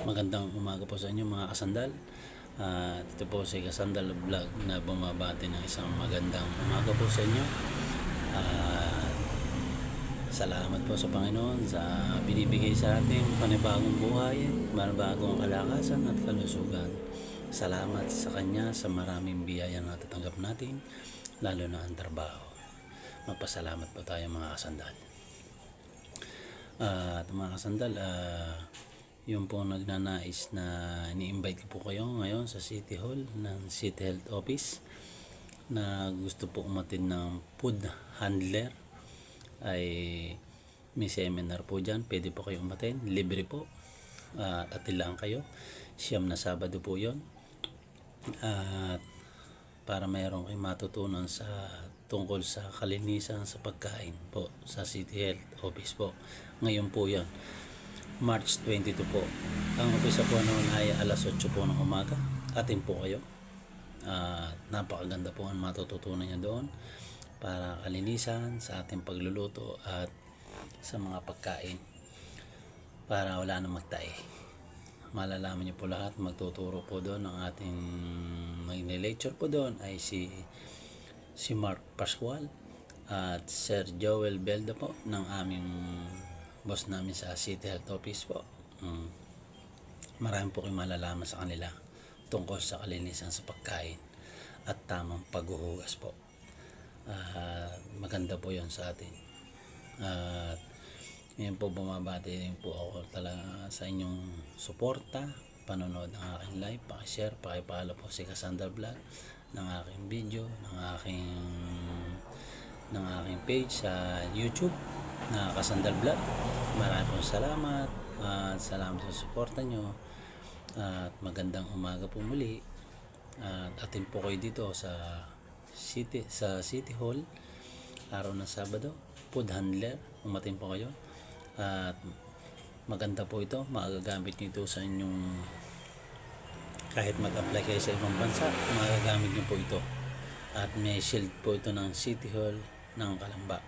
Magandang umaga po sa inyo mga kasandal. Ito po si Kasandal Vlog na bumabati ng isang magandang umaga po sa inyo. Salamat po sa Panginoon sa binibigay sa ating panibagong buhay, panibagong kalakasan at kalusugan. Salamat sa Kanya sa maraming biyaya na natatanggap natin, lalo na ang trabaho. Magpasalamat po tayo mga kasandal. At mga kasandal, yung po nagnanais na ini-invite ko po kayo ngayon sa City Hall ng City Health Office na gusto po umatin ng food handler. Ay may seminar po dyan, pwede po kayo umatin, libre po, atilaan kayo, siyam na Sabado po yon. At para mayroon kayong matutunan sa tungkol sa kalinisan sa pagkain po sa City Health Office po. Ngayon po yan, March 22 po. Ang umpisa po noon ay alas 8 po ng umaga. Atin po kayo. Napakaganda po ang matututunan niyo doon para kalinisan sa ating pagluluto at sa mga pagkain para wala nang magtae. Malalaman niyo po lahat. Magtuturo po doon ang ating magne-lecture po doon ay si Mark Pascual at Sir Joel Belda po ng aming boss namin sa City Health Office po. Marami po kayong malalaman sa kanila tungkol sa kalinisan sa pagkain at tamang paghuhugas po. Maganda po yon sa atin. At ngayon po bumabati rin po ako talaga sa inyong suporta, panonood ng aking live, pakishare, pakipalo po si Kasandal Vlog ng aking video, ng aking page sa YouTube na Kasandal Vlog. Maraming pong salamat at salamat sa suporta nyo at magandang umaga po muli. At atin po kayo dito sa City Hall araw ng Sabado, food handler, umatin po kayo at maganda po ito, magagamit nyo ito sa inyong kahit mag-apply kayo sa ibang bansa, magagamit nyo po ito at may shield po ito ng City Hall ng Calamba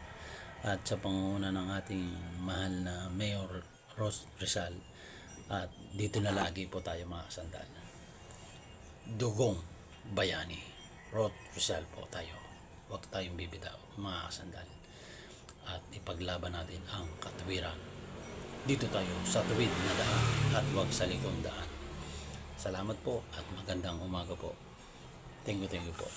at sa pangunguna ng ating mahal na Mayor Ros Rizal. At dito na lagi po tayo mga kasandal. Dugong Bayani, Ros Rizal po tayo. Huwag tayong bibitaw mga kasandal. At ipaglaban natin ang katuwiran. Dito tayo sa tuwid na daan at huwag sa likong daan. Salamat po at magandang umaga po. Thank you po.